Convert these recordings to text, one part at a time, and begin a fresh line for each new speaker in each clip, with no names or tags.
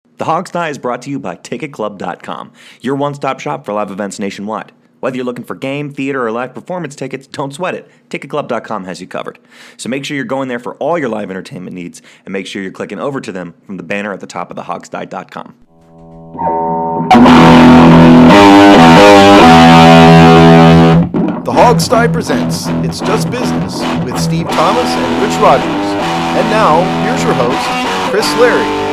The Hog's Die is brought to you by TicketClub.com, your one-stop shop for live events nationwide. Whether you're looking for game, theater, or live performance tickets, don't sweat it. TicketClub.com has you covered. So make sure you're going there for all your live entertainment needs, and make sure you're clicking over to them from the banner at the top of thehogsdie.com.
The Hog's Die presents It's Just Business with Steve Thomas and Rich Rogers. And now, here's your host, Chris Larry.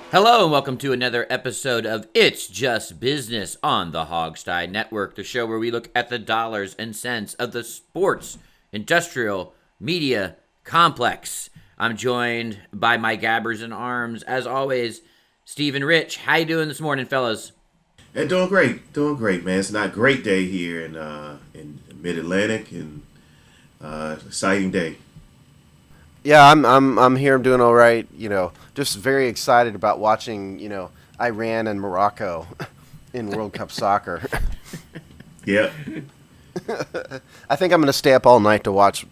Hello and welcome to another episode of It's Just Business on the Hog's Die Network, the show where we look at the dollars and cents of the sports, industrial, media complex. I'm joined by my gabbers in arms, as always, Steve and Rich. How you doing this morning, fellas?
Hey, doing great, man. It's not a great day here in Mid-Atlantic, and exciting day.
Yeah, I'm here. I'm doing all right. Just very excited about watching, Iran and Morocco in World Cup soccer.
Yeah.
I think I'm going to stay up all night to watch,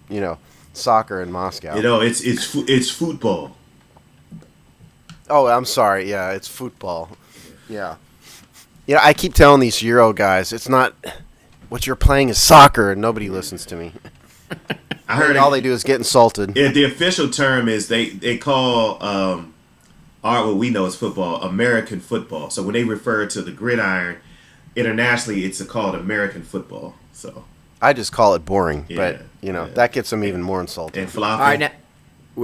soccer in Moscow.
It's football.
Oh, I'm sorry. Yeah, it's football. Yeah. I keep telling these Euro guys, it's not what you're playing is soccer, and nobody listens to me.
I heard
all they do is get insulted.
Yeah, the official term is they call what we know as football American football. So when they refer to the gridiron internationally, it's called American football. So
I just call it boring,
yeah,
but that gets them even more insulted.
And floppy.
All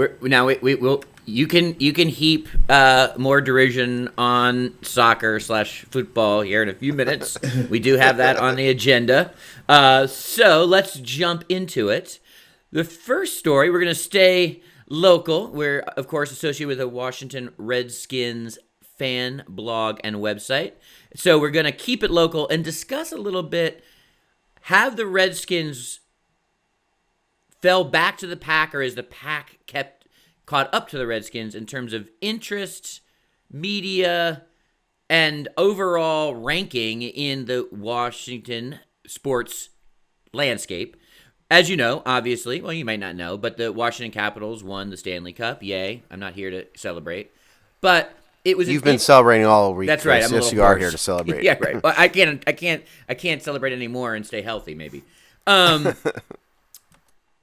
right, we'll you can heap more derision on soccer/football here in a few minutes. We do have that on the agenda. So let's jump into it. The first story, we're going to stay local. We're, of course, associated with the Washington Redskins fan blog and website. So we're going to keep it local and discuss a little bit, have the Redskins fell back to the pack, or is the pack caught up to the Redskins in terms of interest, media, and overall ranking in the Washington sports landscape? As you know, obviously, well, you might not know, but the Washington Capitals won the Stanley Cup. Yay. I'm not here to celebrate. But it was...
You've been celebrating all week.
That's right.
Yes, you are here to celebrate.
Yeah, right. Well, I can't celebrate anymore and stay healthy, maybe.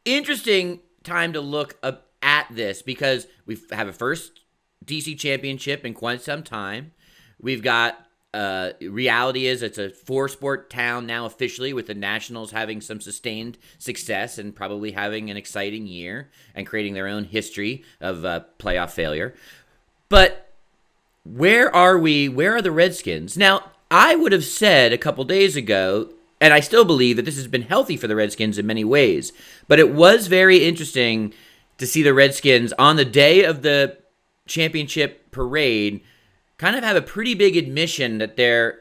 Interesting time to look at this because we have a first DC championship in quite some time. We've got... reality is it's a four-sport town now officially, with the Nationals having some sustained success and probably having an exciting year and creating their own history of playoff failure. But where are we? Where are the Redskins? Now, I would have said a couple days ago, and I still believe that this has been healthy for the Redskins in many ways, but it was very interesting to see the Redskins on the day of the championship parade kind of have a pretty big admission that their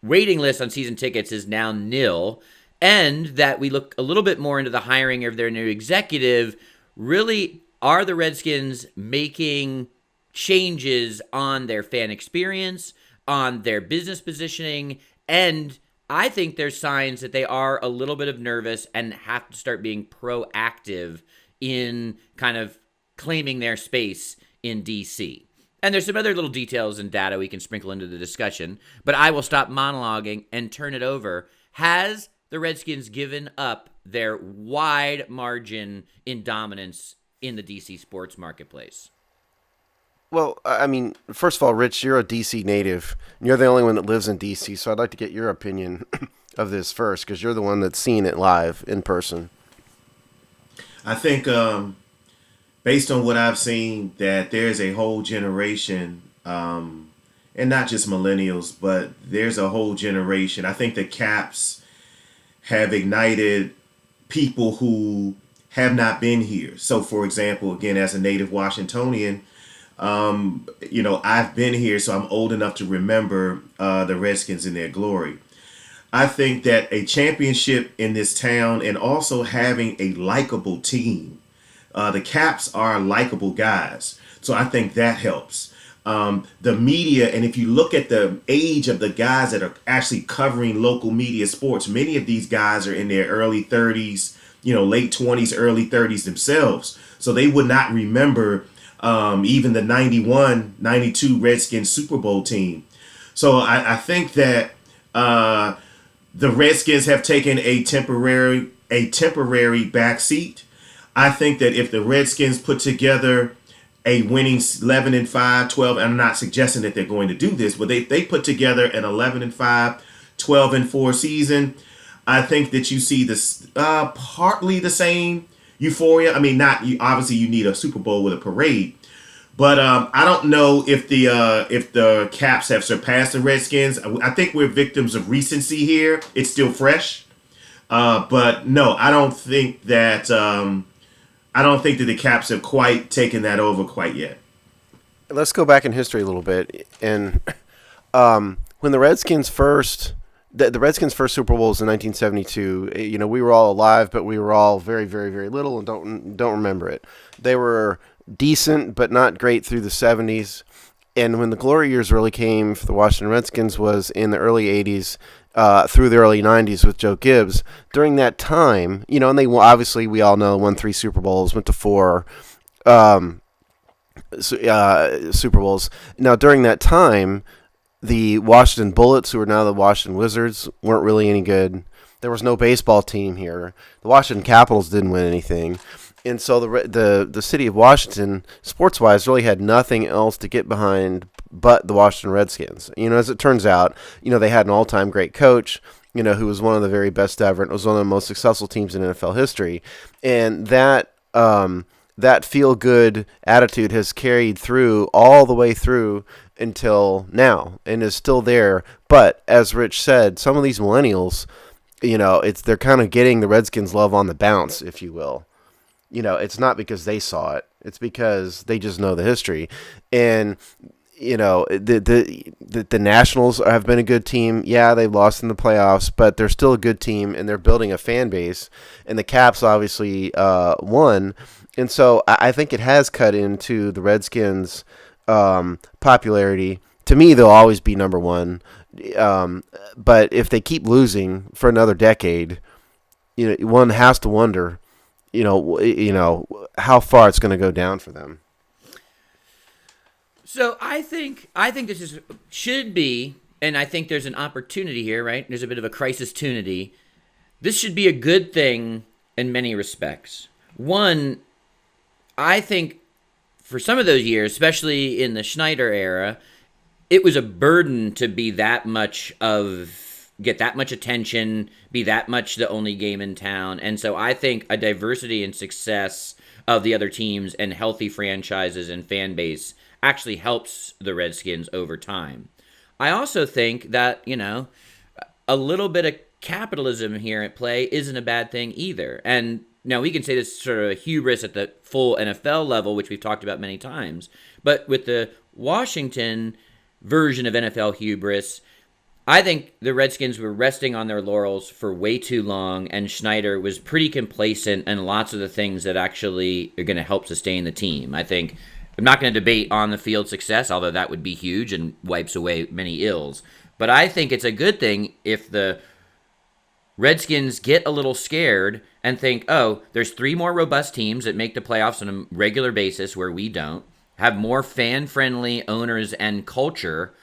waiting list on season tickets is now nil, and that we look a little bit more into the hiring of their new executive. Really, are the Redskins making changes on their fan experience, on their business positioning? And I think there's signs that they are a little bit of nervous and have to start being proactive in kind of claiming their space in DC. And there's some other little details and data we can sprinkle into the discussion, but I will stop monologuing and turn it over. Has the Redskins given up their wide margin in dominance in the DC sports marketplace?
Well, I mean, first of all, Rich, you're a DC native. You're the only one that lives in DC, so I'd like to get your opinion of this first, because you're the one that's seen it live in person.
I think based on what I've seen, that there's a whole generation, and not just millennials, but there's a whole generation. I think the Caps have ignited people who have not been here. So, for example, again, as a native Washingtonian, I've been here, so I'm old enough to remember the Redskins in their glory. I think that a championship in this town, and also having a likable team. The Caps are likable guys, so I think that helps. The media, and if you look at the age of the guys that are actually covering local media sports, many of these guys are in their early 30s, late 20s, early 30s themselves. So they would not remember even the 91, 92 Redskins Super Bowl team. So I think that the Redskins have taken a temporary backseat. I think that if the Redskins put together a winning 11-5, 12, and I'm not suggesting that they're going to do this, but they put together an 11-5, 12-4 season, I think that you see this partly the same euphoria. I mean, not obviously you need a Super Bowl with a parade, but I don't know if the Caps have surpassed the Redskins. I think we're victims of recency here. It's still fresh, but no, I don't think that the Caps have quite taken that over quite yet.
Let's go back in history a little bit, and when the Redskins first Super Bowl was in 1972. We were all alive, but we were all very, very, very little and don't remember it. They were decent, but not great through the 70s. And when the glory years really came for the Washington Redskins was in the early 80s through the early 90s with Joe Gibbs. During that time, and they obviously, we all know, won 3 Super Bowls, went to 4 Super Bowls. Now, during that time, the Washington Bullets, who are now the Washington Wizards, weren't really any good. There was no baseball team here. The Washington Capitals didn't win anything. And so the city of Washington, sports-wise, really had nothing else to get behind but the Washington Redskins. As it turns out, they had an all-time great coach, who was one of the very best ever. And it was one of the most successful teams in NFL history. And that feel-good attitude has carried through all the way through until now and is still there. But as Rich said, some of these millennials, they're kind of getting the Redskins love on the bounce, if you will. It's not because they saw it. It's because they just know the history. And, the Nationals have been a good team. Yeah, they've lost in the playoffs, but they're still a good team, and they're building a fan base. And the Caps obviously won. And so I think it has cut into the Redskins' popularity. To me, they'll always be number one. But if they keep losing for another decade, one has to wonder, how far it's going to go down for them.
So I think this should be, and I think there's an opportunity here, right? There's a bit of a crisis-tunity. This should be a good thing in many respects. One, I think for some of those years, especially in the Schneider era, it was a burden to be get that much attention, be that much the only game in town. And so I think a diversity and success of the other teams and healthy franchises and fan base actually helps the Redskins over time. I also think that, a little bit of capitalism here at play isn't a bad thing either. And now we can say this sort of a hubris at the full NFL level, which we've talked about many times. But with the Washington version of NFL hubris, I think the Redskins were resting on their laurels for way too long, and Schneider was pretty complacent in lots of the things that actually are going to help sustain the team. I'm not going to debate on the field success, although that would be huge and wipes away many ills. But I think it's a good thing if the Redskins get a little scared and think, oh, there's 3 more robust teams that make the playoffs on a regular basis where we don't, have more fan-friendly owners and culture,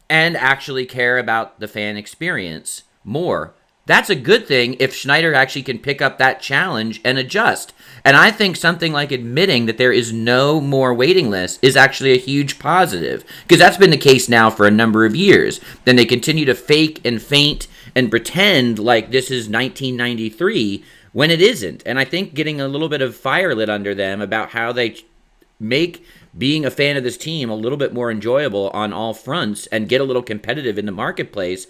and actually care about the fan experience more. That's a good thing if Schneider actually can pick up that challenge and adjust. And I think something like admitting that there is no more waiting list is actually a huge positive, because that's been the case now for a number of years. Then they continue to fake and feint and pretend like this is 1993 when it isn't. And I think getting a little bit of fire lit under them about how they make being a fan of this team a little bit more enjoyable on all fronts and get a little competitive in the marketplace,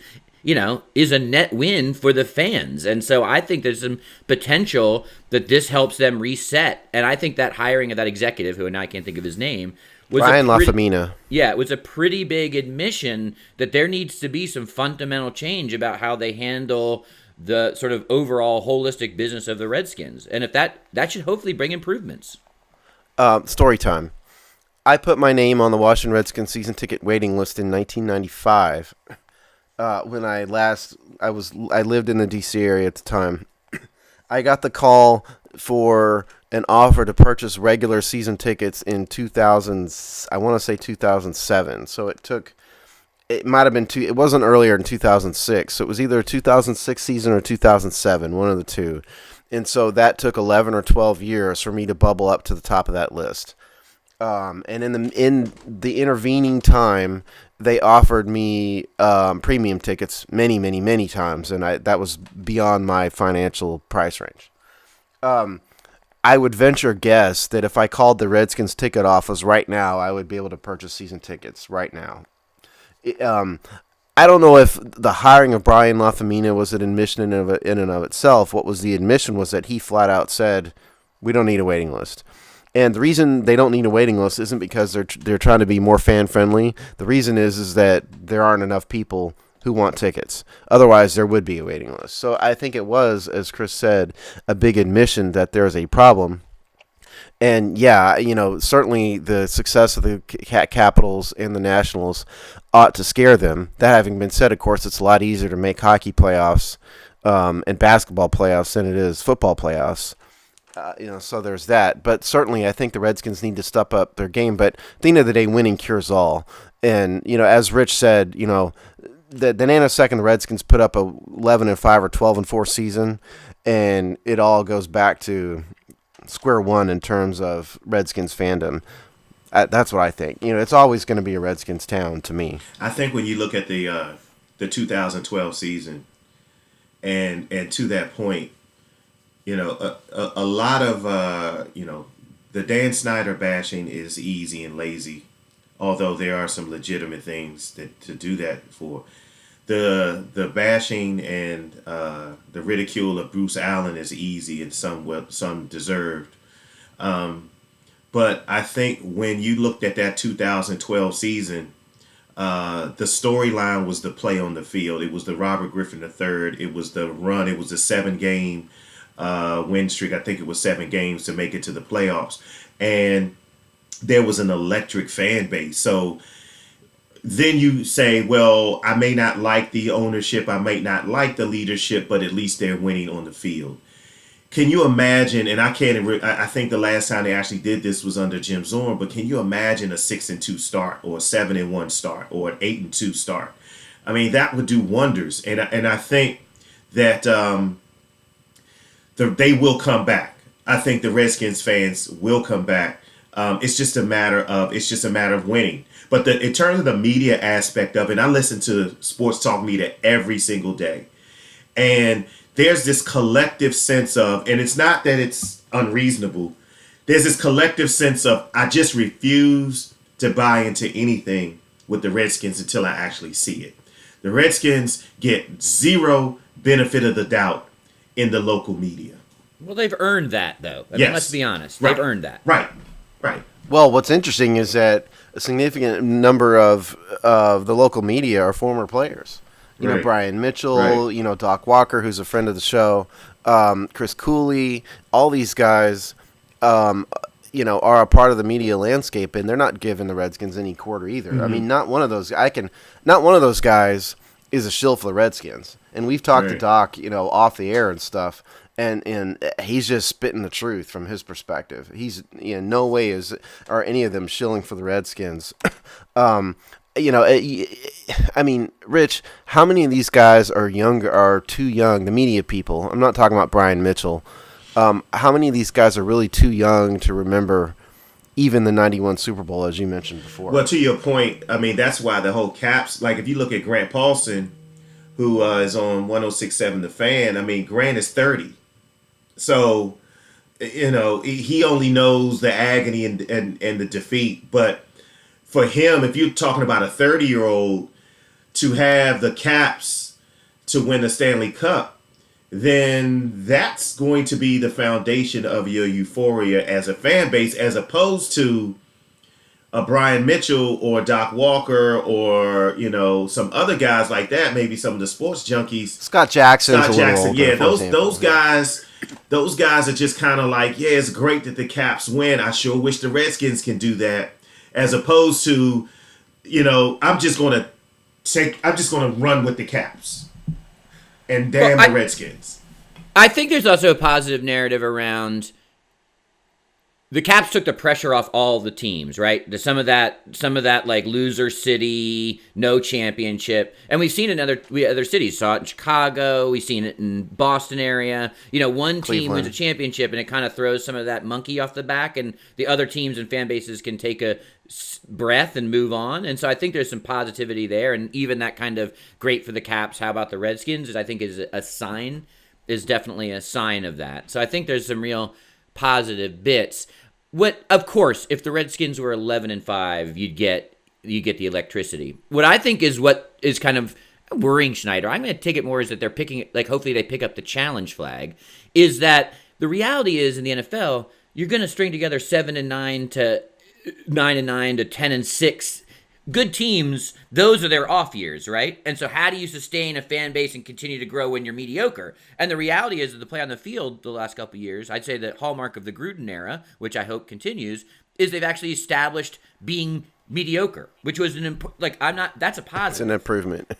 is a net win for the fans. And so I think there's some potential that this helps them reset. And I think that hiring of that executive, who now I can't think of his name, was
Ryan LaFemina.
Yeah, it was a pretty big admission that there needs to be some fundamental change about how they handle the sort of overall holistic business of the Redskins. And if that should hopefully bring improvements.
Story time. I put my name on the Washington Redskins season ticket waiting list in 1995. When I lived in the D.C. area at the time. I got the call for an offer to purchase regular season tickets in 2000. I want to say 2007. So it took. It might have been it wasn't earlier in 2006. So it was either a 2006 season or 2007, one of the two. And so that took 11 or 12 years for me to bubble up to the top of that list. And in the intervening time, they offered me premium tickets many, many, many times, and that was beyond my financial price range. I would venture guess that if I called the Redskins ticket office right now, I would be able to purchase season tickets right now. I don't know if the hiring of Brian Lafemina was an admission in and of itself. What was the admission was that he flat out said, "We don't need a waiting list." And the reason they don't need a waiting list isn't because they're trying to be more fan friendly. The reason is that there aren't enough people who want tickets. Otherwise, there would be a waiting list. So I think it was, as Chris said, a big admission that there is a problem. And yeah, certainly the success of the Capitals and the Nationals ought to scare them. That having been said, of course, it's a lot easier to make hockey playoffs and basketball playoffs than it is football playoffs. So there's that. But certainly I think the Redskins need to step up their game. But at the end of the day, winning cures all. And, as Rich said, the nanosecond the Redskins put up a 11-5 or 12-4 season, and it all goes back to square one in terms of Redskins fandom. That's what I think. It's always going to be a Redskins town to me.
I think when you look at the 2012 season, and to that point, a lot of the Dan Snyder bashing is easy and lazy, although there are some legitimate things to do that for. The bashing and the ridicule of Bruce Allen is easy and some deserved. But I think when you looked at that 2012 season, the storyline was the play on the field. It was the Robert Griffin III. It was the run. It was the 7-game win streak. I think it was 7 games to make it to the playoffs. And there was an electric fan base. So then you say, well, I may not like the ownership. I may not like the leadership, but at least they're winning on the field. Can you imagine, and I think the last time they actually did this was under Jim Zorn, but can you imagine a 6-2 start or a 7-1 start or an 8-2 start? I mean, that would do wonders. And I think that they will come back. I think the Redskins fans will come back. It's just a matter of winning. But in terms of the media aspect of it, I listen to sports talk media every single day. And there's this collective sense of, and it's not that it's unreasonable, there's this collective sense of, I just refuse to buy into anything with the Redskins until I actually see it. The Redskins get zero benefit of the doubt in the local media.
Well, they've earned that, though. I
Yes.
mean, let's be honest.
Right.
They've earned that.
Right.
Well, what's interesting is that a significant number of the local media are former players.
Right.
Brian Mitchell,
Right.
Doc Walker, who's a friend of the show, Chris Cooley, all these guys, are a part of the media landscape, and they're not giving the Redskins any quarter either.
Mm-hmm.
I mean, not one of those guys is a shill for the Redskins. And we've talked to
Right.
Doc, off the air and stuff, and he's just spitting the truth from his perspective. He's no way are any of them shilling for the Redskins. I mean, Rich, how many of these guys are too young? The media people. I'm not talking about Brian Mitchell. How many of these guys are really too young to remember even the 91 Super Bowl, as you mentioned before?
Well, to your point, I mean, that's why the whole Caps, like if you look at Grant Paulson, who is on 106.7 The Fan, I mean, Grant is 30. So, he only knows the agony and the defeat. But for him, if you're talking about a 30-year-old, to have the Caps to win the Stanley Cup, then that's going to be the foundation of your euphoria as a fan base, as opposed to a Brian Mitchell or Doc Walker or, some other guys like that, maybe some of the sports junkies.
Scott Jackson.
Yeah, those guys are just kind of like, yeah, it's great that the Caps win. I sure wish the Redskins can do that. As opposed to, I'm just going to run with the Caps. And damn the Redskins.
I think there's also a positive narrative around the Caps took the pressure off all the teams, right? Some of that like loser city, no championship, and we've seen it in other cities. Saw it in Chicago, we've seen it in Boston area. One team wins a championship, and it kind of throws some of that monkey off the back, and the other teams and fan bases can take a breath and move on. And so I think there's some positivity there, and even that kind of great for the Caps. How about the Redskins? I think is definitely a sign of that. So I think there's some real positive bits. Of course, if the Redskins were 11-5, you'd get the electricity. What I think is what is kind of worrying Schneider, I'm going to take it more as that they're picking, like hopefully they pick up the challenge flag, is that the reality is in the NFL, you're going to string together 7-9 to 9-9 to 10-6 good teams. Those are their off years, right? And so how do you sustain a fan base and continue to grow when you're mediocre? And the reality is that the play on the field the last couple of years, I'd say the hallmark of the Gruden era, which I hope continues, is they've actually established being mediocre, which was that's a positive.
It's an improvement.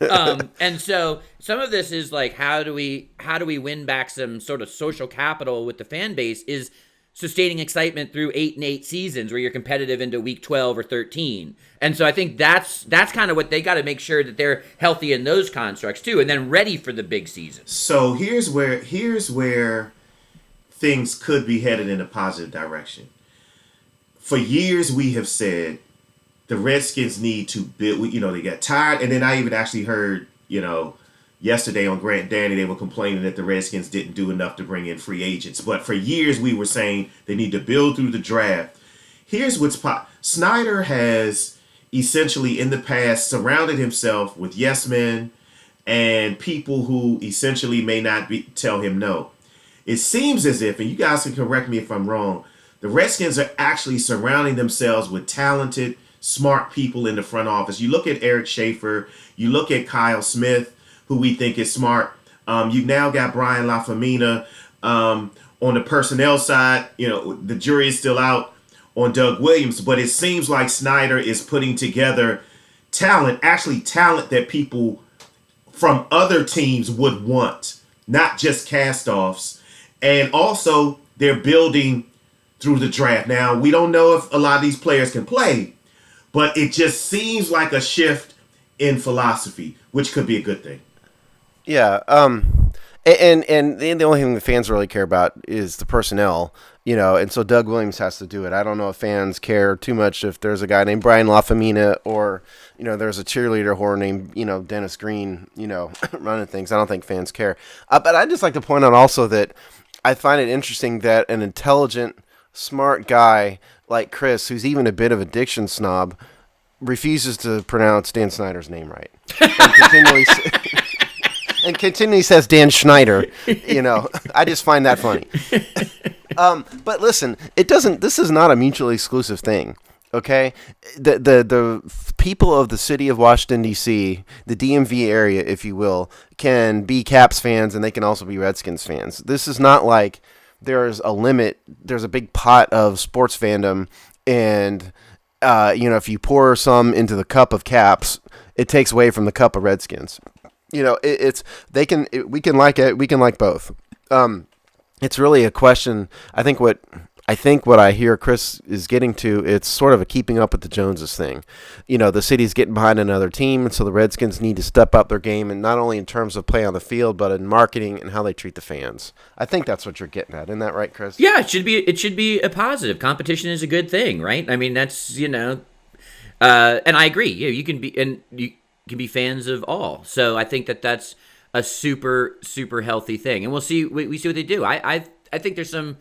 And so some of this is like, how do we win back some sort of social capital with the fan base is sustaining excitement through 8-8 seasons where you're competitive into week 12 or 13. And so I think that's kind of what they got to make sure that they're healthy in those constructs too, and then ready for the big season.
So here's where things could be headed in a positive direction. For years we have said the Redskins need to build, they got tired, and then I even actually heard, yesterday on Grant Danny, they were complaining that the Redskins didn't do enough to bring in free agents. But for years, we were saying they need to build through the draft. Here's what's Snyder has essentially in the past surrounded himself with yes men and people who essentially may not tell him no. It seems as if, and you guys can correct me if I'm wrong, the Redskins are actually surrounding themselves with talented, smart people in the front office. You look at Eric Schaefer, you look at Kyle Smith, who we think is smart. You've now got Brian LaFemina on the personnel side. The jury is still out on Doug Williams, but it seems like Snyder is putting together talent that people from other teams would want, not just cast-offs. And also, they're building through the draft. Now, we don't know if a lot of these players can play, but it just seems like a shift in philosophy, which could be a good thing.
Yeah, and the only thing the fans really care about is the personnel, and so Doug Williams has to do it. I don't know if fans care too much if there's a guy named Brian LaFemina or, there's a cheerleader whore named, Dennis Green, running things. I don't think fans care. But I'd just like to point out also that I find it interesting that an intelligent, smart guy like Chris, who's even a bit of a diction snob, refuses to pronounce Dan Snyder's name right. And continually says Dan Schneider. I just find that funny. But listen, this is not a mutually exclusive thing. Okay, the people of the city of Washington D.C., the DMV area, if you will, can be Caps fans and they can also be Redskins fans. This is not like there's a limit. There's a big pot of sports fandom, and if you pour some into the cup of Caps, it takes away from the cup of Redskins. We can like it. We can like both. It's really a question. I think what I hear Chris is getting to, it's sort of a keeping up with the Joneses thing. The city's getting behind another team, and so the Redskins need to step up their game, and not only in terms of play on the field, but in marketing and how they treat the fans. I think that's what you're getting at. Isn't that right, Chris?
Yeah, it should be a positive. Competition is a good thing, right? I mean, that's and I agree. You can be fans of all. So I think that's a super, super healthy thing. And we'll see. We see what they do. I think there's some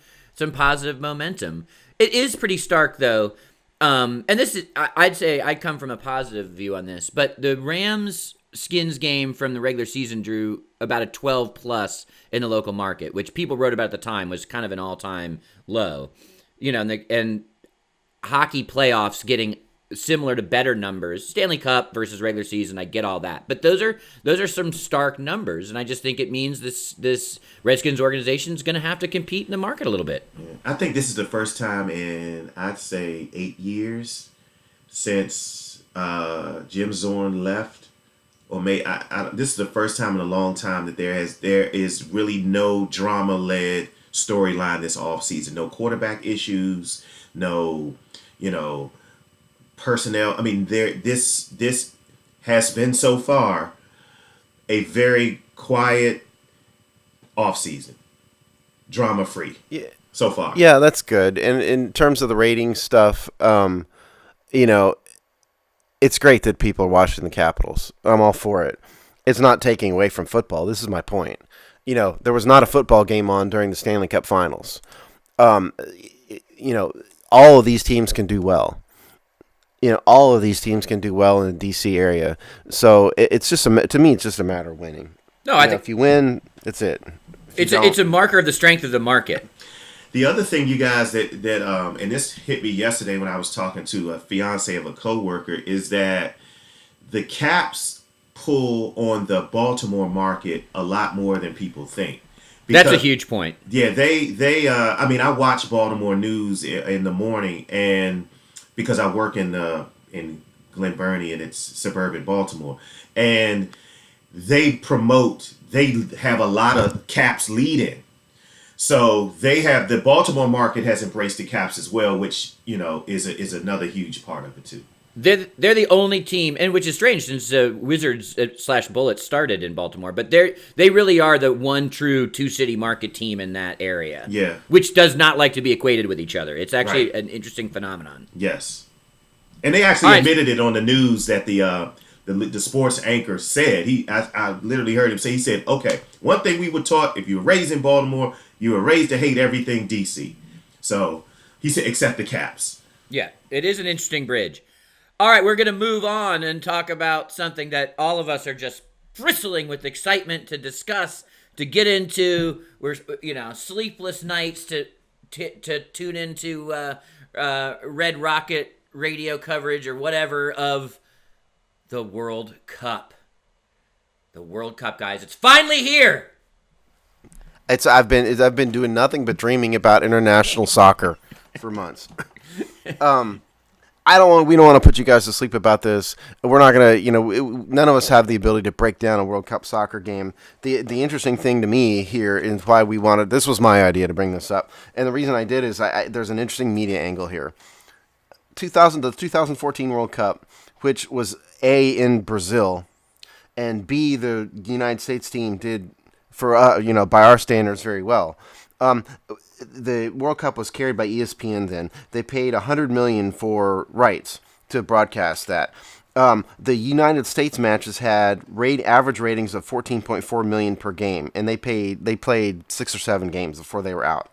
positive momentum. It is pretty stark though. And this is, I'd say I come from a positive view on this, but the Rams-Skins game from the regular season drew about a 12+ in the local market, which people wrote about at the time was kind of an all-time low. And hockey playoffs getting similar to better numbers. Stanley Cup versus regular season, I get all that. But those are some stark numbers, and I just think it means this Redskins organization is going to have to compete in the market a little bit.
Yeah. I think this is the first time in, I'd say, 8 years since Jim Zorn left, or this is the first time in a long time that there is really no drama led storyline this offseason. No quarterback issues, no, personnel. I mean, this has been so far a very quiet offseason, drama free.
Yeah.
So far.
Yeah, that's good. And in terms of the ratings stuff, it's great that people are watching the Capitals. I'm all for it. It's not taking away from football. This is my point. There was not a football game on during the Stanley Cup Finals. All of these teams can do well. All of these teams can do well in the D.C. area. So it's just to me, it's just a matter of winning.
No, I think
if you win, that's it.
It's a marker of the strength of the market.
The other thing, you guys, that and this hit me yesterday when I was talking to a fiance of a coworker, is that the Caps pull on the Baltimore market a lot more than people think.
That's a huge point.
Yeah, they I watch Baltimore news in the morning, and because I work in Glen Burnie, and it's suburban Baltimore, and they have a lot of Caps lead in. So the Baltimore market has embraced the Caps as well, which is another huge part of it too.
They're the only team, and which is strange since Wizards / Bullets started in Baltimore, but they really are the one true two-city market team in that area.
Yeah,
which does not like to be equated with each other. It's actually
right.
an interesting phenomenon.
Yes, and they actually admitted it on the news that the sports anchor said. I literally heard him say, he said, okay, one thing we were taught, if you were raised in Baltimore, you were raised to hate everything DC. So he said, except the Caps.
Yeah, it is an interesting bridge. All right, we're going to move on and talk about something that all of us are just bristling with excitement to discuss, to get into. We're, sleepless nights to tune into Red Rocket radio coverage or whatever of the World Cup. The World Cup, guys. It's finally here.
I've been doing nothing but dreaming about international soccer for months. We don't want to put you guys to sleep about this. We're not gonna, none of us have the ability to break down a World Cup soccer game. The interesting thing to me here is why we wanted. This was my idea to bring this up, and the reason I did is there's an interesting media angle here. The 2014 World Cup, which was A, in Brazil, and B, the United States team did, for by our standards, very well. The World Cup was carried by ESPN then. They paid $100 million for rights to broadcast that. The United States matches had average ratings of 14.4 million per game, and they played 6 or 7 games before they were out.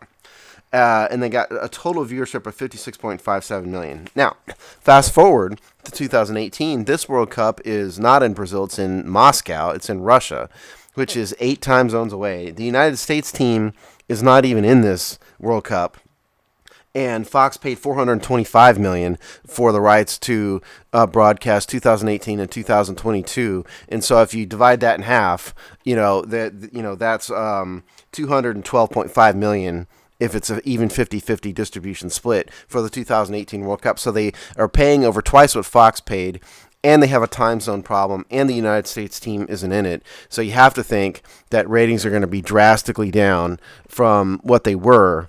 And they got a total viewership of 56.57 million. Now, fast forward to 2018, this World Cup is not in Brazil, it's in Moscow, it's in Russia, which is 8 time zones away. The United States team is not even in this World Cup, and Fox paid $425 million for the rights to broadcast 2018 and 2022. And so if you divide that in half, that's $212.5 million if it's an even 50-50 distribution split for the 2018 World Cup. So they are paying over twice what Fox paid, and they have a time zone problem, and the United States team isn't in it. So you have to think that ratings are going to be drastically down from what they were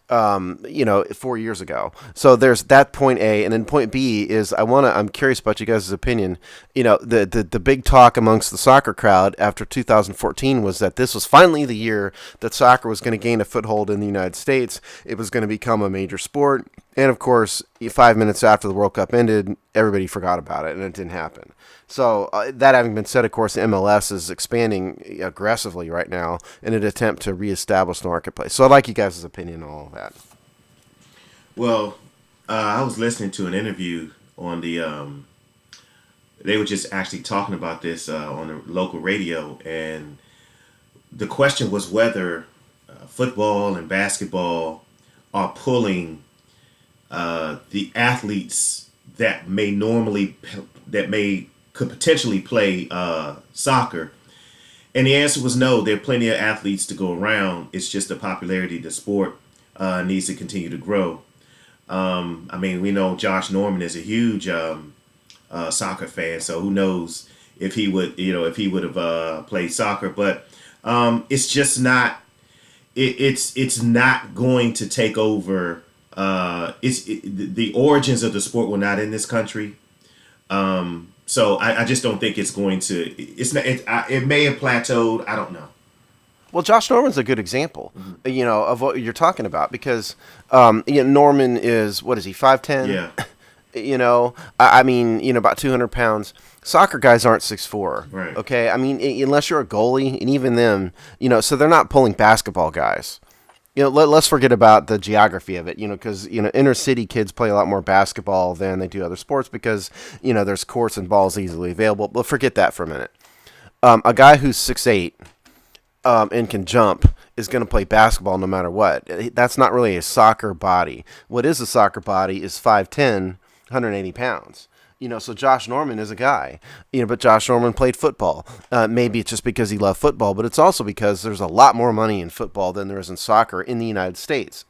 4 years ago. So there's that point A, and then point B is I'm curious about you guys' opinion. The big talk amongst the soccer crowd after 2014 was that this was finally the year that soccer was going to gain a foothold in the United States. It was going to become a major sport, and of course, 5 minutes after the World Cup ended, everybody forgot about it, and it didn't happen. So that having been said, of course, the MLS is expanding aggressively right now in an attempt to reestablish the marketplace. So I'd like you guys' opinion on all of that.
Well, I was listening to an interview on the. They were just actually talking about this on the local radio, and the question was whether football and basketball are pulling the athletes that could potentially play soccer. And the answer was no. There are plenty of athletes to go around. It's just the popularity of the sport needs to continue to grow. We know Josh Norman is a huge soccer fan, so who knows if he would have played soccer. But it's just not. It's not going to take over. The origins of the sport were not in this country. So I just don't think it's going to. It's not. It may have plateaued. I don't know.
Well, Josh Norman's a good example, of what you're talking about because, Norman is, what is he, 5'10"?
Yeah.
I mean, about 200 pounds. Soccer guys aren't 6'4".
Right.
Okay. I mean, unless you're a goalie, and even them, so they're not pulling basketball guys. Let's forget about the geography of it, because, inner city kids play a lot more basketball than they do other sports because, there's courts and balls easily available. But forget that for a minute. A guy who's 6'8", and can jump is going to play basketball no matter what. That's not really a soccer body. What is a soccer body is 5'10", 180 pounds. So Josh Norman is a guy, but Josh Norman played football. Maybe it's just because he loved football, but it's also because there's a lot more money in football than there is in soccer in the United States.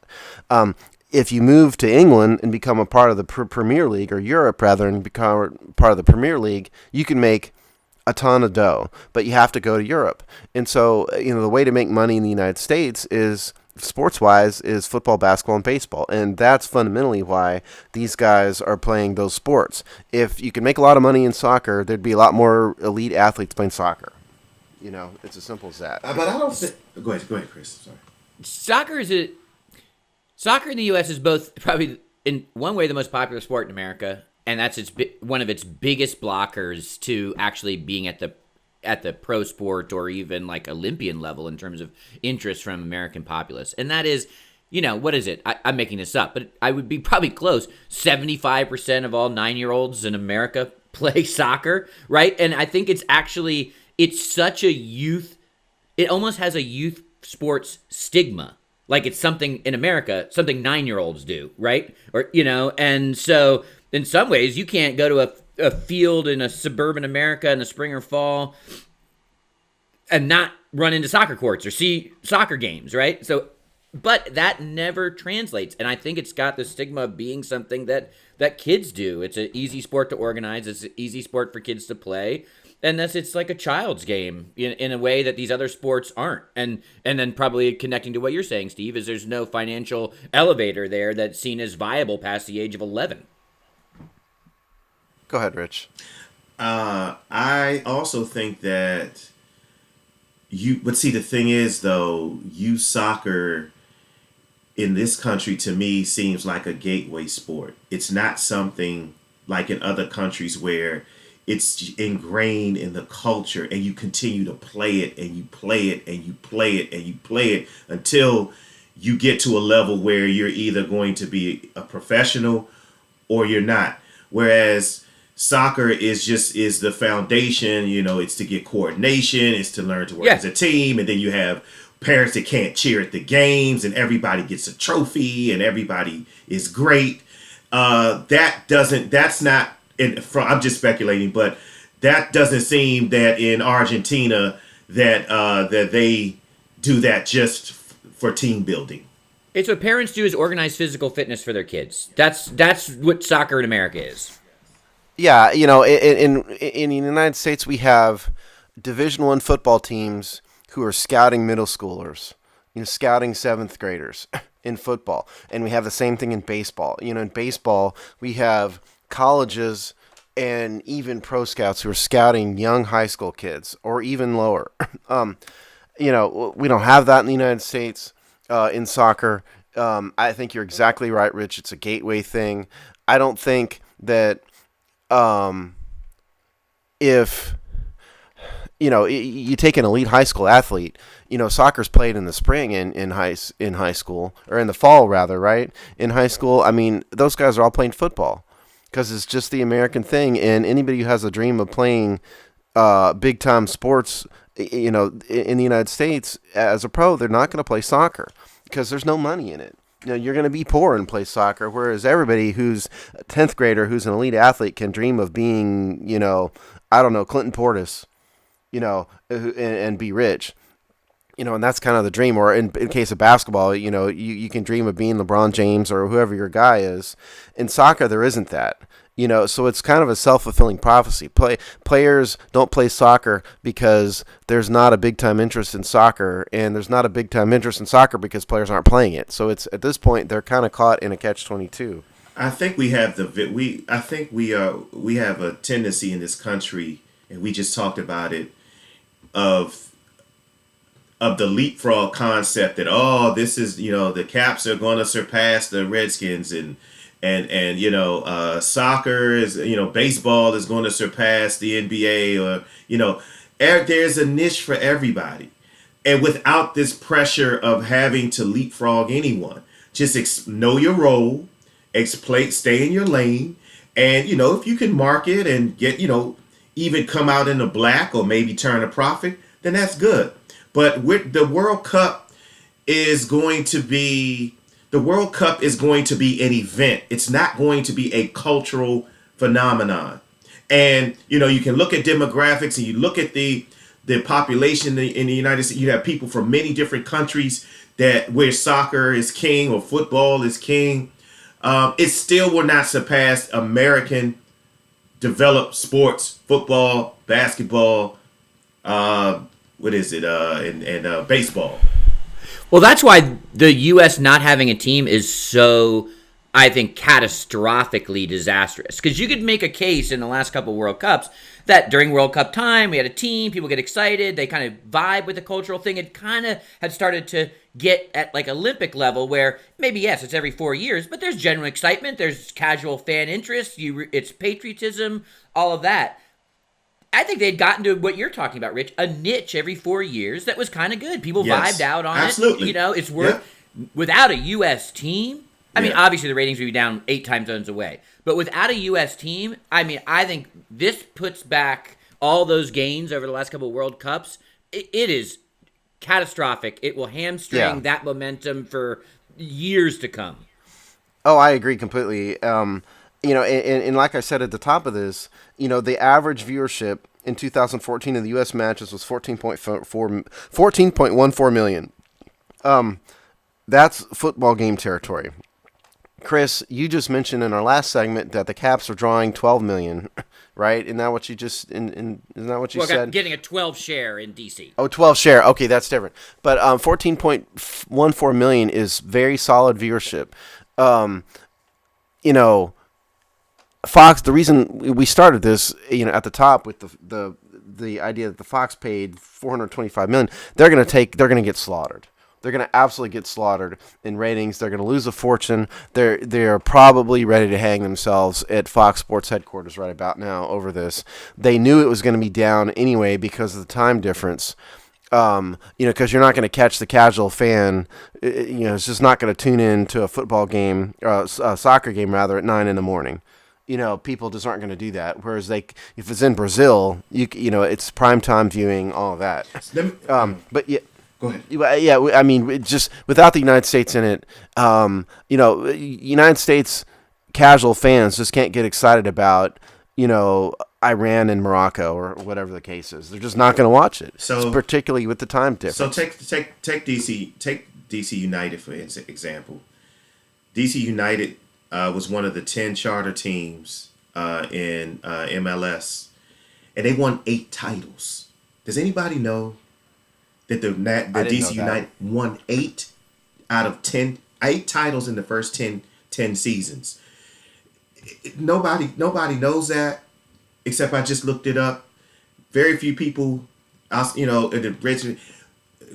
If you move to England and become a part of the Premier League, or Europe rather, and become part of the Premier League, you can make a ton of dough, but you have to go to Europe. And so, the way to make money in the United States is, sports-wise, is football, basketball, and baseball. And that's fundamentally why these guys are playing those sports. If you can make a lot of money in soccer, there'd be a lot more elite athletes playing soccer. It's as simple as that.
But I don't think... Go ahead, Chris. Sorry.
Soccer in the U.S. is both probably, in one way, the most popular sport in America, and that's one of its biggest blockers to actually being at the pro sport or even like Olympian level in terms of interest from American populace. And that is, what is it? I'm making this up, but I would be probably close. 75% of all 9-year-olds in America play soccer, right? And I think it's such a youth, it almost has a youth sports stigma. Like it's something in America, something 9-year-olds do, right? Or, and so in some ways you can't go to a field in a suburban America in the spring or fall and not run into soccer courts or see soccer games, right? So, but that never translates. And I think it's got the stigma of being something that kids do. It's an easy sport to organize. It's an easy sport for kids to play. And it's like a child's game in a way that these other sports aren't. And then probably connecting to what you're saying, Steve, is there's no financial elevator there that's seen as viable past the age of 11.
Go ahead, Rich.
I also think that but see, the thing is, though, youth soccer in this country, to me, seems like a gateway sport. It's not something like in other countries where it's ingrained in the culture and you continue to play it and you play it and you play it and you play it until you get to a level where you're either going to be a professional or you're not. Whereas soccer is the foundation, it's to get coordination, it's to learn to work as a team, and then you have parents that can't cheer at the games and everybody gets a trophy and everybody is great. I'm just speculating, but that doesn't seem that in Argentina that they do that just for team building.
It's what parents do is organize physical fitness for their kids. That's what soccer in America is.
Yeah, in the United States, we have Division I football teams who are scouting middle schoolers, scouting 7th graders in football. And we have the same thing in baseball. In baseball, we have colleges and even pro scouts who are scouting young high school kids or even lower. We don't have that in the United States in soccer. I think you're exactly right, Rich. It's a gateway thing. I don't think that if you take an elite high school athlete, soccer's played in the spring in high school, or in the fall rather, right? In high school, I mean, those guys are all playing football because it's just the American thing. And anybody who has a dream of playing big time sports, in the United States as a pro, they're not going to play soccer because there's no money in it. You're going to be poor and play soccer, whereas everybody who's a 10th grader who's an elite athlete can dream of being, Clinton Portis, and be rich. And that's kind of the dream. Or in case of basketball, you can dream of being LeBron James or whoever your guy is. In soccer, there isn't that. So it's kind of a self-fulfilling prophecy. Players don't play soccer because there's not a big-time interest in soccer, and there's not a big-time interest in soccer because players aren't playing it. So it's at this point they're kind of caught in a catch-22.
I think we have we have a tendency in this country, and we just talked about it, of the leapfrog concept that, this is, the Caps are going to surpass the Redskins, and soccer is, baseball is going to surpass the NBA, or there's a niche for everybody, and without this pressure of having to leapfrog anyone. Just know your role, stay in your lane, and if you can market and get even come out in the black or maybe turn a profit, then that's good. But the World Cup is going to be an event. It's not going to be a cultural phenomenon. And you can look at demographics, and you look at the population in the United States. You have people from many different countries where soccer is king or football is king. It still will not surpass American developed sports, football, basketball, and baseball.
Well, that's why the U.S. not having a team is so, I think, catastrophically disastrous. Because you could make a case in the last couple of World Cups that during World Cup time, we had a team, people get excited, they kind of vibe with the cultural thing. It kind of had started to get at like Olympic level where maybe, yes, it's every 4 years, but there's general excitement, there's casual fan interest, it's patriotism, all of that. I think they'd gotten to what you're talking about, Rich, a niche every 4 years that was kind of good. People vibed out on
absolutely.
it. It's worth, without a U.S. team, I mean, obviously the ratings would be down 8 time zones away. But without a U.S. team, I mean, I think this puts back all those gains over the last couple of World Cups. It is catastrophic. It will hamstring that momentum for years to come.
Oh, I agree completely. And like I said at the top of this, the average viewership in 2014 in the U.S. matches was 14.14 million. That's football game territory. Chris, you just mentioned in our last segment that the Caps are drawing 12 million, right? Isn't that what you just isn't that what you said?
Getting a 12 share in DC.
Oh, 12 share. Okay, that's different. But 14.14 million is very solid viewership. Fox, the reason we started this, at the top with the idea that the Fox paid $425 million, they're going to get slaughtered. They're going to absolutely get slaughtered in ratings. They're going to lose a fortune. They're probably ready to hang themselves at Fox Sports headquarters right about now over this. They knew it was going to be down anyway because of the time difference. Because you're not going to catch the casual fan. It's just not going to tune in to a football game, a soccer game rather, at 9 a.m. People just aren't going to do that. Whereas if it's in Brazil, it's primetime viewing, all of that. But yeah.
Go ahead.
Yeah, I mean, just without the United States in it, United States casual fans just can't get excited about, Iran and Morocco or whatever the case is. They're just not going to watch it. So, particularly with the time difference.
So take DC United for example. DC United was one of the 10 charter teams in MLS, and they won 8 titles. Does anybody know that the DC United won 8 out of 10 titles in the first 10 seasons? Nobody knows that, except I just looked it up. Very few people,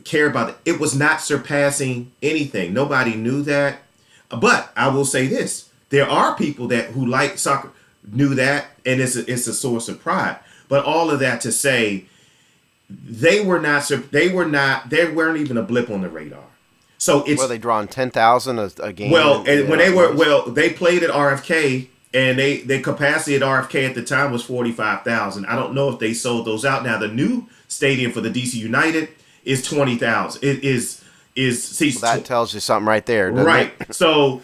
care about it. It was not surpassing anything. Nobody knew that. But I will say this: there are people who like soccer knew that, and it's a source of pride. But all of that to say, they weren't even a blip on the radar. So it's
they drawing 10,000 a game.
Well, and when they played at RFK, and their capacity at RFK at the time was 45,000. I don't know if they sold those out. Now the new stadium for the DC United is 20,000. It is
that tells you something right there, doesn't
right?
It?
So,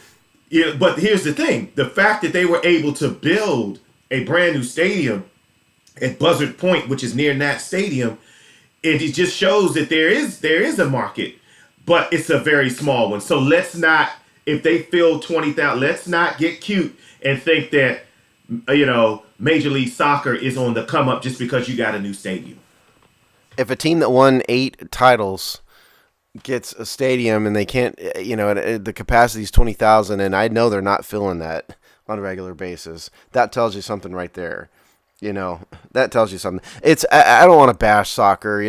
but here's the thing: the fact that they were able to build a brand new stadium at Buzzard Point, which is near Nat Stadium, it just shows that there is a market, but it's a very small one. So let's not, if they fill 20,000, let's not get cute and think that Major League Soccer is on the come up just because you got a new stadium.
If a team that won 8 titles gets a stadium and they can't, the capacity is 20,000, and I know they're not filling that on a regular basis, that tells you something right there. That tells you something. I don't want to bash soccer.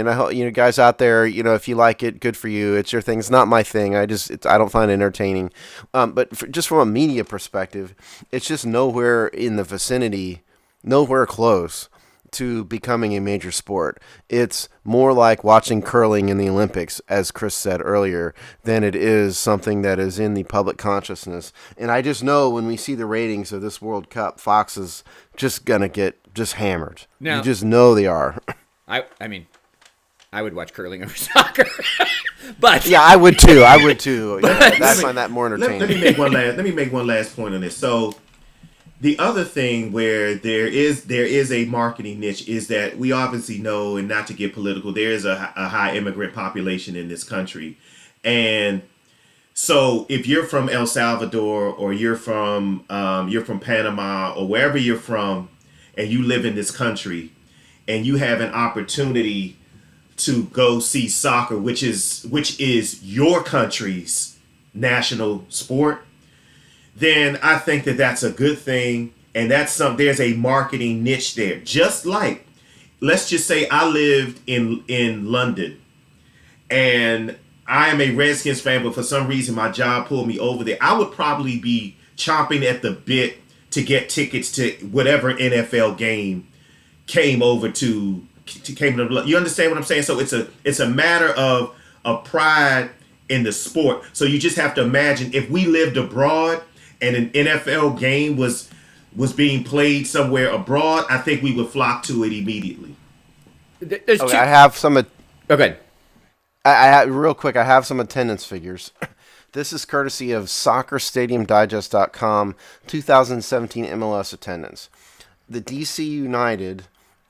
Guys out there, if you like it, good for you. It's your thing. It's not my thing. I don't find it entertaining. But just from a media perspective, it's just nowhere in the vicinity, nowhere close to becoming a major sport. It's more like watching curling in the Olympics, as Chris said earlier, than it is something that is in the public consciousness. And I just know when we see the ratings of this World Cup, Fox is just going to get just hammered.
Now,
you just know they are.
I mean, I would watch curling over soccer. But
yeah, I would too. I find that more entertaining.
Let me make one last point on this. So the other thing where there is a marketing niche is that we obviously know, and not to get political, there is a high immigrant population in this country. And so if you're from El Salvador, or you're from Panama, or wherever you're from, and you live in this country, and you have an opportunity to go see soccer, which is your country's national sport, then I think that that's a good thing, and there's a marketing niche there. Just like, let's just say I lived in London, and I am a Redskins fan, but for some reason my job pulled me over there. I would probably be chomping at the bit to get tickets to whatever NFL game came to. You understand what I'm saying? So it's a matter of pride in the sport. So you just have to imagine if we lived abroad and an NFL game was being played somewhere abroad, I think we would flock to it immediately.
I have some.
Okay.
Real quick, I have some attendance figures. This is courtesy of SoccerStadiumDigest.com, 2017 MLS attendance. The DC United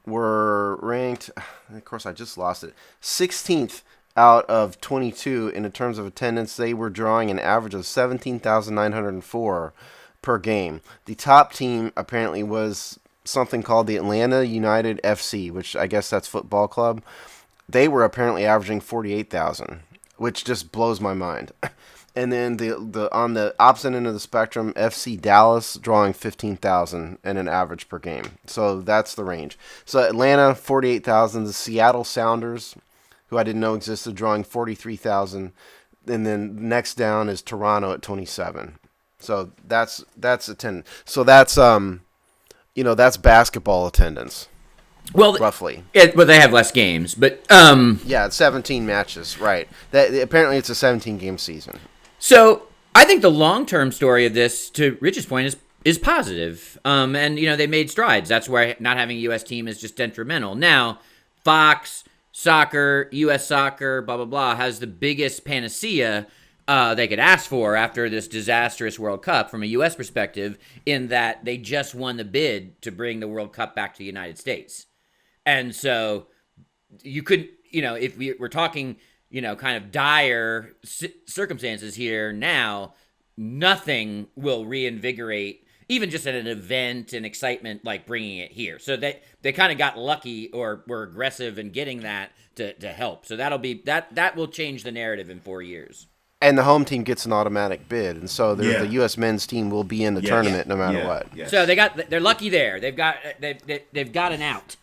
were ranked, of course I just lost it, 16th out of 22 in terms of attendance. They were drawing an average of 17,904 per game. The top team apparently was something called the Atlanta United FC, which I guess that's football club. They were apparently averaging 48,000, which just blows my mind. And then the on the opposite end of the spectrum, FC Dallas drawing 15,000 and an average per game. So that's the range. So Atlanta 48,000, the Seattle Sounders, who I didn't know existed, drawing 43,000, and then next down is Toronto at 27. So that's attendance. So that's that's basketball attendance.
Well,
roughly.
But they have less games. But
yeah, it's 17 matches, right? Apparently it's a 17-game season.
So I think the long-term story of this, to Rich's point, is positive. And they made strides. That's why not having a U.S. team is just detrimental. Now, Fox, soccer, U.S. soccer, blah blah blah, has the biggest panacea they could ask for after this disastrous World Cup from a U.S. perspective, in that they just won the bid to bring the World Cup back to the United States. And so you could, if we're talking, kind of dire circumstances here now, nothing will reinvigorate even just at an event and excitement like bringing it here. So they kind of got lucky, or were aggressive in getting that to help. So that will change the narrative in 4 years.
And the home team gets an automatic bid, and so the U.S. men's team will be in the tournament no matter what.
Yes.
So they're lucky there. They've got an out.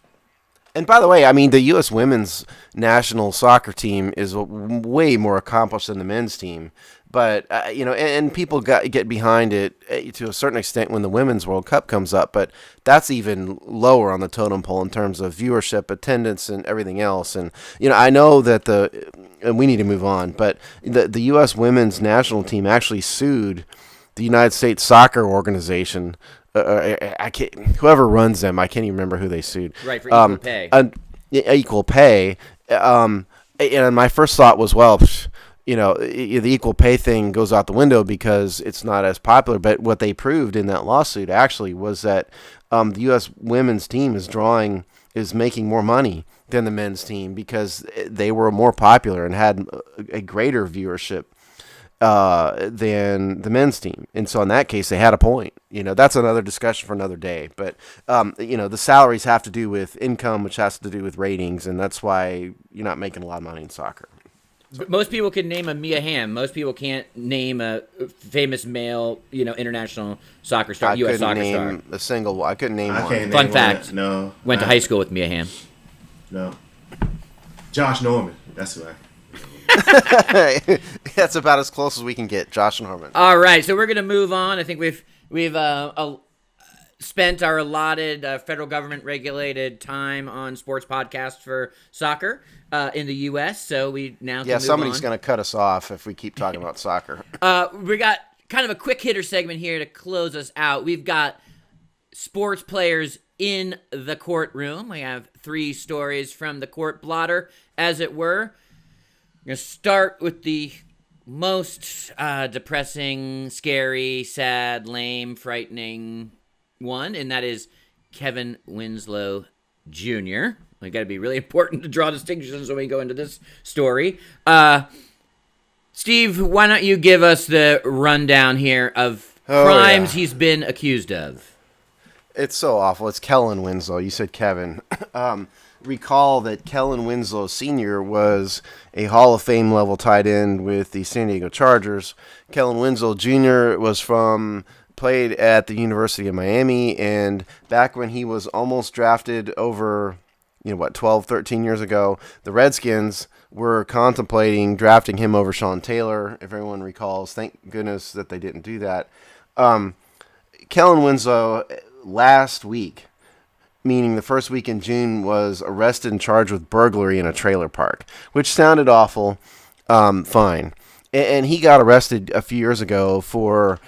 And by the way, I mean, the U.S. women's national soccer team is way more accomplished than the men's team. But, and people get behind it to a certain extent when the Women's World Cup comes up. But that's even lower on the totem pole in terms of viewership, attendance, and everything else. And, I know that and we need to move on, but the U.S. women's national team actually sued the United States Soccer Organization. Whoever runs them, I can't even remember who they sued.
Right, for equal pay.
Equal pay. And my first thought was, well, the equal pay thing goes out the window because it's not as popular. But what they proved in that lawsuit actually was that the U.S. women's team is making more money than the men's team because they were more popular and had a greater viewership than the men's team. And so in that case, they had a point. That's another discussion for another day. But the salaries have to do with income, which has to do with ratings, and that's why you're not making a lot of money in soccer.
But most people can name a Mia Hamm. Most people can't name a famous male, international soccer star, U.S. soccer star.
I couldn't name one.
Can't
Fun
name
fact.
one. No.
Went to high school with Mia Hamm.
No. Josh Norman. That's who I.
That's about as close as we can get, Josh Norman.
All right, so we're gonna move on. I think we've spent our allotted federal government regulated time on sports podcasts for soccer in the U.S. So we now can move
somebody's
on.
going to cut us off if we keep talking about soccer.
We got kind of a quick hitter segment here to close us out. We've got sports players in the courtroom. We have 3 stories from the court blotter, as it were. I'm going to start with the most depressing, scary, sad, lame, frightening one, and that is Kevin Winslow Jr. We got to be really important to draw distinctions when we go into this story. Steve, why don't you give us the rundown here of crimes he's been accused of?
It's so awful. It's Kellen Winslow. You said Kevin. Recall that Kellen Winslow Sr. was a Hall of Fame level tight end with the San Diego Chargers. Kellen Winslow Jr. played at the University of Miami, and back when he was almost drafted over, 12, 13 years ago, the Redskins were contemplating drafting him over Sean Taylor, if everyone recalls. Thank goodness that they didn't do that. Kellen Winslow, last week, meaning the first week in June, was arrested and charged with burglary in a trailer park, which sounded awful, fine. And he got arrested a few years ago for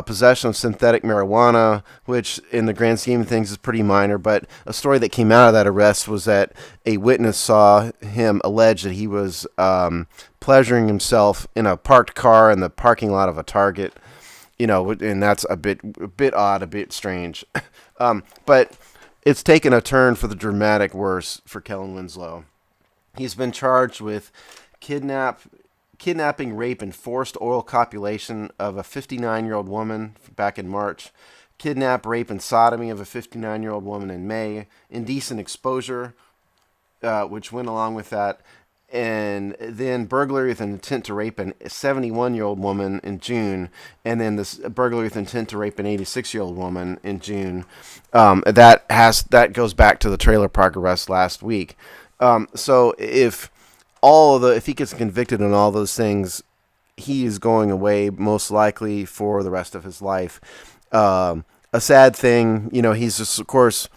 possession of synthetic marijuana, which in the grand scheme of things is pretty minor, but a story that came out of that arrest was that a witness saw him allege that he was pleasuring himself in a parked car in the parking lot of a Target, and that's a bit odd, a bit strange. But it's taken a turn for the dramatic worse for Kellen Winslow. He's been charged with kidnapping, rape, and forced oral copulation of a 59-year-old woman back in March, kidnap, rape, and sodomy of a 59-year-old woman in May, indecent exposure, which went along with that, and then burglary with an intent to rape a 71-year-old woman in June, and then this burglary with intent to rape an 86-year-old woman in June. That goes back to the trailer park arrest last week. So if he gets convicted on all those things, he is going away most likely for the rest of his life. A sad thing, he's just, of course,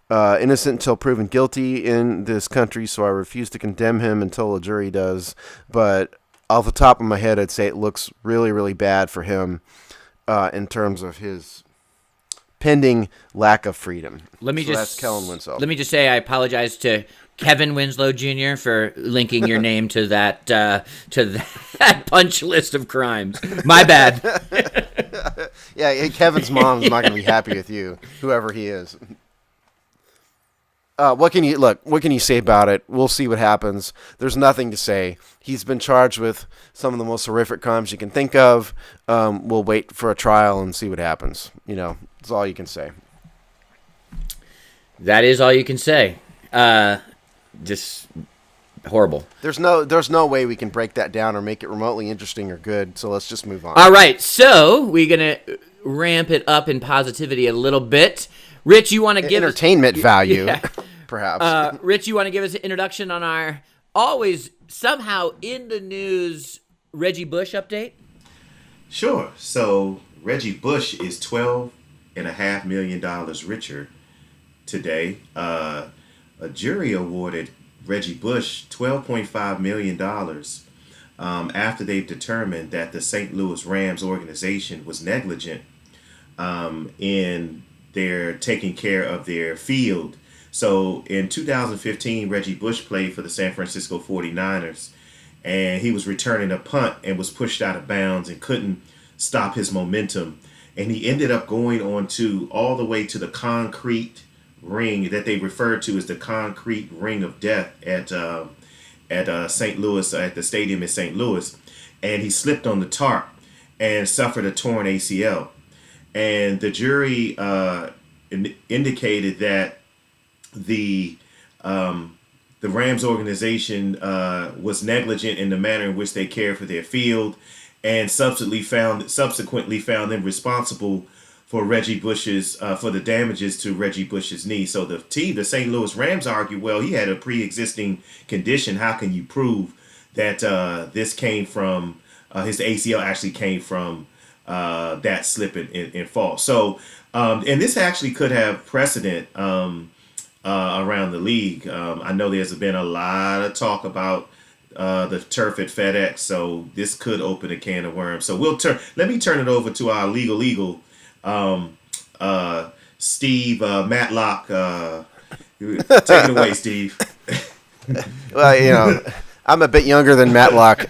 innocent until proven guilty in this country, so I refuse to condemn him until a jury does. But off the top of my head, I'd say it looks really, really bad for him in terms of his pending lack of freedom. That's Kellen Winslow.
Let me just say I apologize to Kevin Winslow Jr. for linking your name to that punch list of crimes. My bad.
Yeah, Kevin's mom's not going to be happy with you, whoever he is. What can you say about it? We'll see what happens. There's nothing to say. He's been charged with some of the most horrific crimes you can think of. We'll wait for a trial and see what happens. That's all you can say.
That is all you can say. Just horrible.
There's no way we can break that down or make it remotely interesting or good. So let's just move on.
All right. So we're gonna ramp it up in positivity a little bit. Rich, you want to give
entertainment value, perhaps.
Rich, you want to give us an introduction on our always somehow in the news Reggie Bush update?
Sure. So Reggie Bush is $12.5 million richer today. A jury awarded Reggie Bush $12.5 million after they determined that the St. Louis Rams organization was negligent in their taking care of their field. So in 2015, Reggie Bush played for the San Francisco 49ers, and he was returning a punt and was pushed out of bounds and couldn't stop his momentum. And he ended up going all the way to the concrete ring that they refer to as the concrete ring of death at St. Louis, at the stadium in St. Louis. And he slipped on the tarp and suffered a torn ACL. and the jury indicated that the the Rams organization was negligent in the manner in which they cared for their field, and subsequently found them responsible for Reggie Bush's for the damages to Reggie Bush's knee. So the St. Louis Rams argued, well, he had a pre-existing condition. How can you prove that this came from his ACL actually came from that slip and fall? So, and this actually could have precedent around the league. I know there's been a lot of talk about the turf at FedEx, so this could open a can of worms. So let me turn it over to our legal Steve Matlock. Take it away, Steve.
Well, I'm a bit younger than Matlock.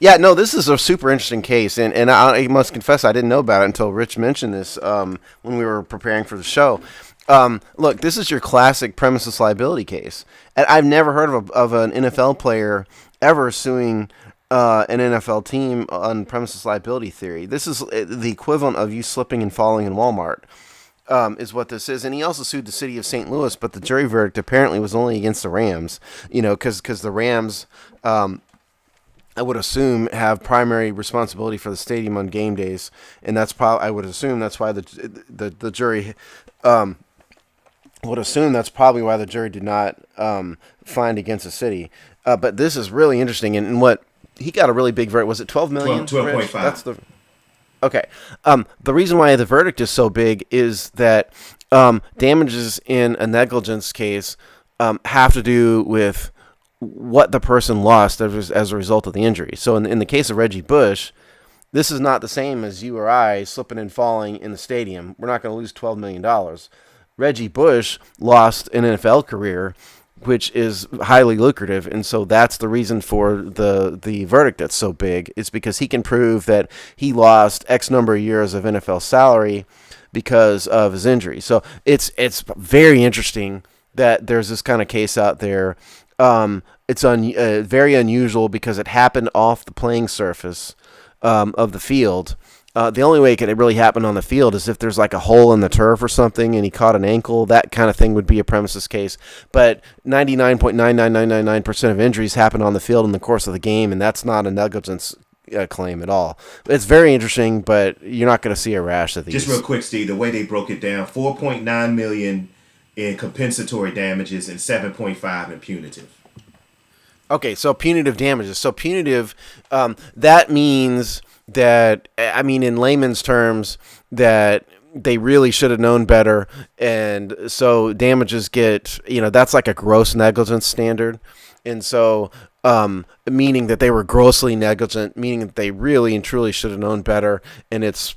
This is a super interesting case, and I must confess I didn't know about it until Rich mentioned this when we were preparing for the show. Look, this is your classic premises liability case, and I've never heard of an NFL player ever suing an NFL team on premises liability theory. This is the equivalent of you slipping and falling in Walmart. Is what this is. And he also sued the city of St. Louis, but the jury verdict apparently was only against the Rams, because the Rams, I would assume, have primary responsibility for the stadium on game days, and I would assume that's why the jury would assume that's probably why the jury did not find against the city. But this is really interesting, and what he got a really big verdict. Was it $12 million?
12.5.
That's the okay. The reason why the verdict is so big is that damages in a negligence case have to do with what the person lost as a result of the injury. So in the case of Reggie Bush, this is not the same as you or I slipping and falling in the stadium. We're not going to lose $12 million. Reggie Bush lost an NFL career, which is highly lucrative, and so that's the reason for the verdict that's so big. It's because he can prove that he lost X number of years of NFL salary because of his injury. So it's very interesting that there's this kind of case out there. It's very unusual because it happened off the playing surface of the field. The only way it could really happen on the field is if there's like a hole in the turf or something and he caught an ankle. That kind of thing would be a premises case. But 99.99999% of injuries happen on the field in the course of the game, and that's not a negligence claim at all. It's very interesting, but you're not going to see a rash of these.
Just real quick, Steve, the way they broke it down, $4.9 million in compensatory damages and $7.5 in punitive.
Okay, so punitive damages. So punitive, that means that, I mean, in layman's terms, that they really should have known better, and so damages get, that's like a gross negligence standard, and so meaning that they were grossly negligent, meaning that they really and truly should have known better, and it's,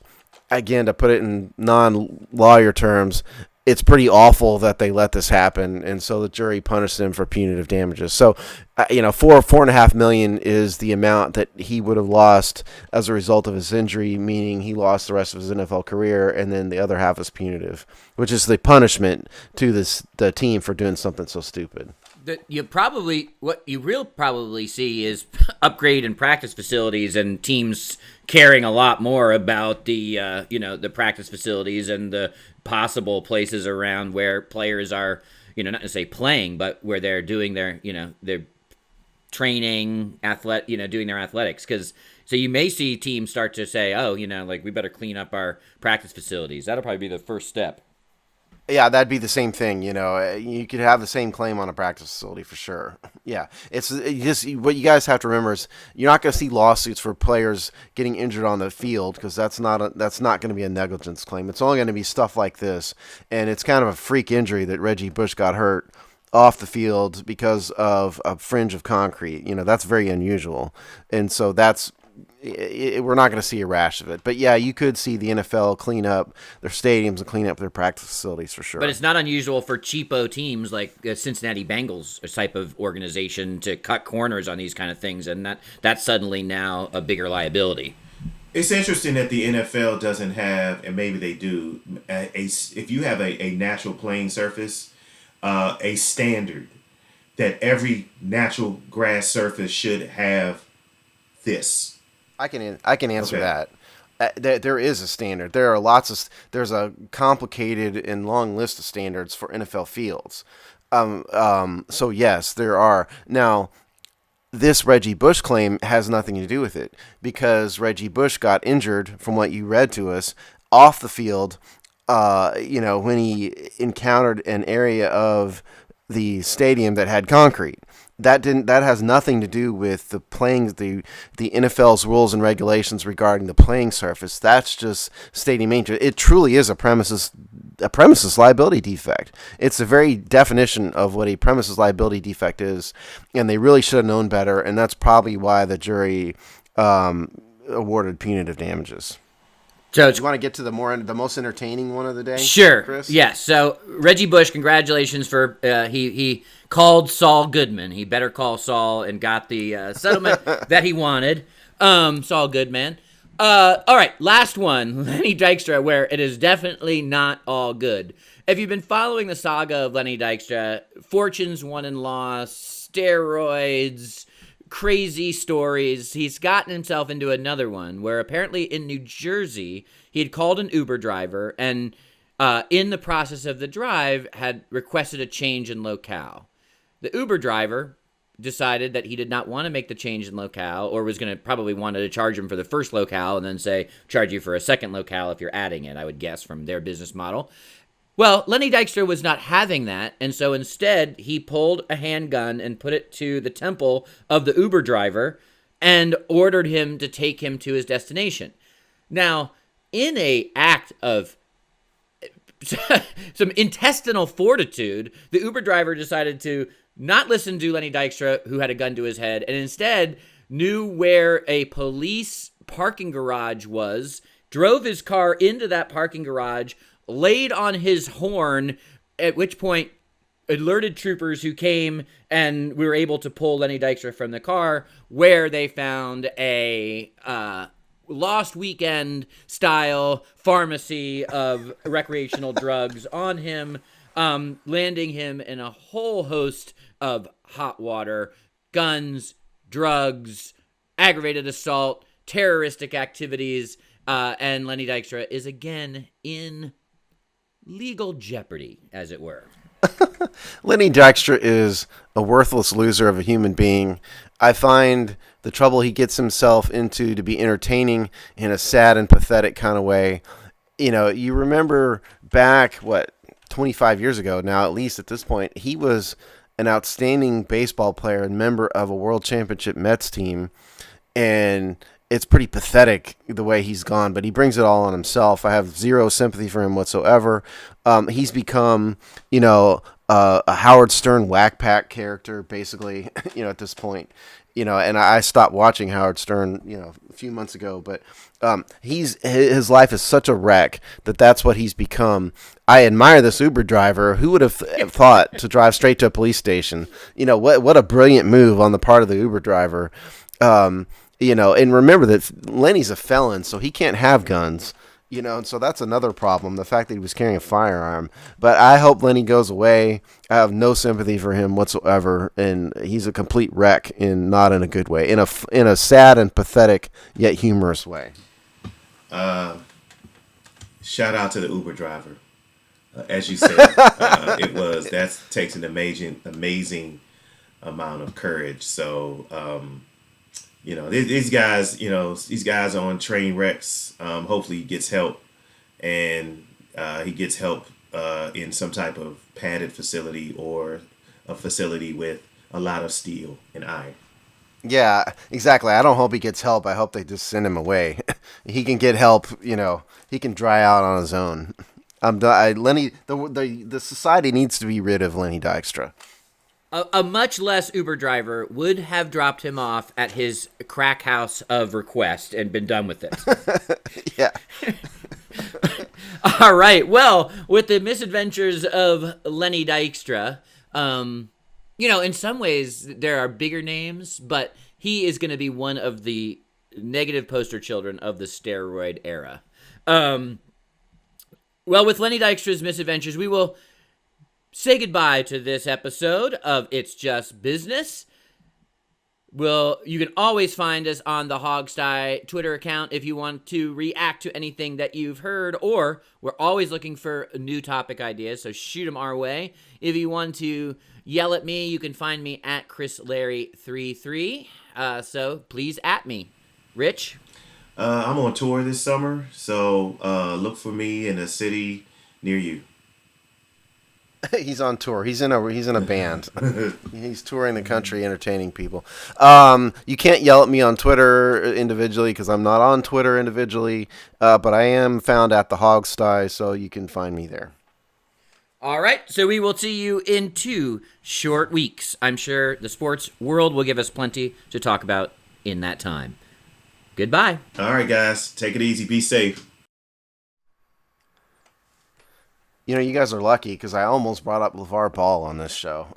again, to put it in non-lawyer terms, it's pretty awful that they let this happen, and so the jury punished them for punitive damages. So, $4.5 million is the amount that he would have lost as a result of his injury, meaning he lost the rest of his NFL career, and then the other half is punitive, which is the punishment to the team for doing something so stupid.
What you will probably see is upgrade in practice facilities and teams caring a lot more about the practice facilities and the possible places around where players are, not to say playing, but where they're doing their training, doing their athletics. So you may see teams start to say, we better clean up our practice facilities. That'll probably be the first step.
Yeah, that'd be the same thing. You could have the same claim on a practice facility for sure. Yeah, it's just what you guys have to remember is you're not going to see lawsuits for players getting injured on the field because that's not going to be a negligence claim. It's only going to be stuff like this, and it's kind of a freak injury that Reggie Bush got hurt off the field because of a fringe of concrete. That's very unusual, and so we're not going to see a rash of it. But yeah, you could see the NFL clean up their stadiums and clean up their practice facilities for sure.
But it's not unusual for cheapo teams like Cincinnati Bengals type of organization to cut corners on these kind of things, and that's suddenly now a bigger liability.
It's interesting that the NFL doesn't have, and maybe they do, if you have a natural playing surface, a standard that every natural grass surface should have this.
I can answer that. There is a standard. There's a complicated and long list of standards for NFL fields. So yes, there are. Now, this Reggie Bush claim has nothing to do with it because Reggie Bush got injured, from what you read to us, off the field. When he encountered an area of the stadium that had concrete. That has nothing to do with the NFL's rules and regulations regarding the playing surface. That's just stadium maintenance. It truly is a premises liability defect. It's the very definition of what a premises liability defect is, and they really should have known better. And that's probably why the jury awarded punitive damages.
So
you want to get to the most entertaining one of the day?
Sure.
Chris?
Yes. So Reggie Bush, congratulations for he called Saul Goodman. He better call Saul and got the settlement that he wanted. Saul Goodman. All right, last one, Lenny Dykstra, where it is definitely not all good. If you've been following the saga of Lenny Dykstra, fortunes won and lost, steroids, crazy stories, he's gotten himself into another one where apparently in New Jersey he had called an Uber driver and in the process of the drive had requested a change in locale. The Uber driver decided that he did not want to make the change in locale, or was going to probably wanted to charge him for the first locale and then say charge you for a second locale if you're adding it, I would guess, from their business model. Well, Lenny Dykstra was not having that, and so instead he pulled a handgun and put it to the temple of the Uber driver and ordered him to take him to his destination. Now, in a act of some intestinal fortitude, the Uber driver decided to not listen to Lenny Dykstra, who had a gun to his head, and instead knew where a police parking garage was, drove his car into that parking garage, laid on his horn, at which point alerted troopers who came, and we were able to pull Lenny Dykstra from the car, where they found a Lost Weekend style pharmacy of recreational drugs on him, landing him in a whole host of hot water, guns, drugs, aggravated assault, terroristic activities, and Lenny Dykstra is again in legal jeopardy, as it were.
Lenny Dykstra is a worthless loser of a human being. I find the trouble he gets himself into to be entertaining in a sad and pathetic kind of way. You know, you remember back, 25 years ago now, at least at this point, he was an outstanding baseball player and member of a World Championship Mets team, and it's pretty pathetic the way he's gone, but he brings it all on himself. I have zero sympathy for him whatsoever. He's become, a Howard Stern whack pack character, basically, at this point. And I stopped watching Howard Stern, a few months ago, but his life is such a wreck that's what he's become. I admire this Uber driver. Who would have thought to drive straight to a police station? What a brilliant move on the part of the Uber driver. And remember that Lenny's a felon, so he can't have guns. And so that's another problem, the fact that he was carrying a firearm. But I hope Lenny goes away. I have no sympathy for him whatsoever, and he's a complete wreck, not in a good way, in a sad and pathetic yet humorous way.
Shout out to the Uber driver. As you said, that takes an amazing amount of courage. So, these guys on train wrecks. Hopefully he gets help, and he gets help in some type of padded facility or a facility with a lot of steel and iron.
Yeah, exactly. I don't hope he gets help. I hope they just send him away. He can get help. He can dry out on his own. Lenny, the society needs to be rid of Lenny Dykstra.
A much less Uber driver would have dropped him off at his crack house of request and been done with it.
Yeah.
All right. Well, with the misadventures of Lenny Dykstra, in some ways there are bigger names, but he is going to be one of the negative poster children of the steroid era. Well, with Lenny Dykstra's misadventures, we will say goodbye to this episode of It's Just Business. Well, you can always find us on the Hogsty Twitter account if you want to react to anything that you've heard, or we're always looking for new topic ideas, so shoot them our way. If you want to yell at me, you can find me at ChrisLarry33. So please at me. Rich?
I'm on tour this summer, so look for me in a city near you.
He's on tour. He's in a band. He's touring the country, entertaining people. You can't yell at me on Twitter individually because I'm not on Twitter individually, but I am found at the Hogsty, so you can find me there.
All right, so we will see you in 2 short weeks. I'm sure the sports world will give us plenty to talk about in that time. Goodbye.
All right, guys. Take it easy. Be safe.
You know, you guys are lucky because I almost brought up LeVar Ball on this show.